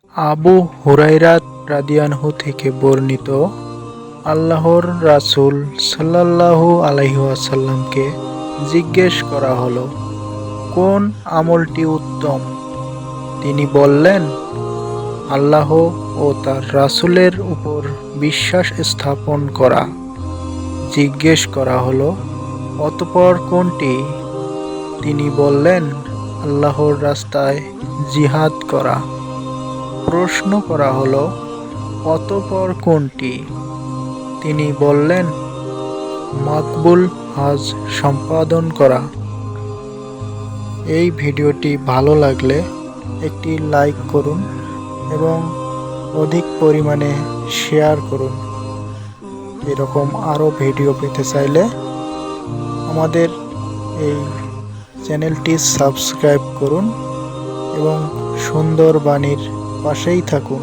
আবু হুরায়রা রাদিয়াল্লাহু থেকে বর্ণিত, আল্লাহর রাসূল সাল্লাল্লাহু আলাইহি ওয়াসাল্লামকে জিজ্ঞেস করা হলো, কোন আমলটি উত্তম? তিনি বললেন, আল্লাহ ও তার রাসূলের উপর বিশ্বাস স্থাপন করা। জিজ্ঞেস করা হলো, অতঃপর কোনটি? তিনি বললেন, আল্লাহর রাস্তায় জিহাদ করা। প্রশ্ন করা হলো, অতঃপর কোনটি? তিনি বললেন, মাকবুল হজ সম্পাদন করা। এই ভিডিওটি ভালো লাগলে একটি লাইক করুন এবং অধিক পরিমাণে শেয়ার করুন। এরকম আরও ভিডিও পেতে চাইলে আমাদের এই চ্যানেলটি সাবস্ক্রাইব করুন এবং সুন্দর বাণীর পাশেই থাকুন।